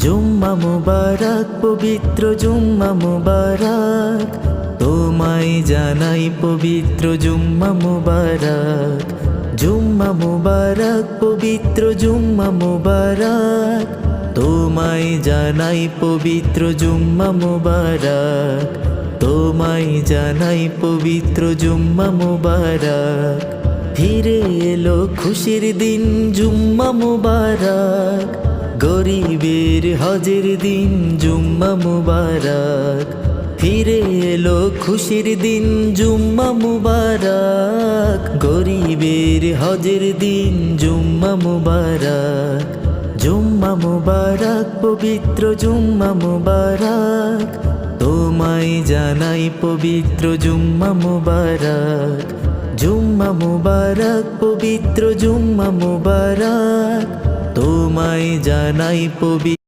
জুম্মা মুবারক পবিত্র জুম্মা মুবারক, তোমায় জানাই পবিত্র জুম্মা মুবারক। জুম্মা মুবারক পবিত্র জুম্মা মুবারক, তোমায় জানাই পবিত্র জুম্মা মুবারক। তোমায় জানাই পবিত্র জুম্মা মুবারক। ফিরে এলো খুশির দিন জুম্মা মুবারক, গরিবের হজের দিন জুম্মা মুবারক। ফিরে এলো খুশির দিন জুম্মা মুবারক, গরিবের হজের দিন জুম্মা মুবারক। জুম্মা মুবারক পবিত্র জুম্মা মুবারক, তোমায় জানাই পবিত্র জুম্মা মুবারক। জুম্মা মুবারক পবিত্র জুম্মা মুবারক, তোমায় জানাই পবিত্র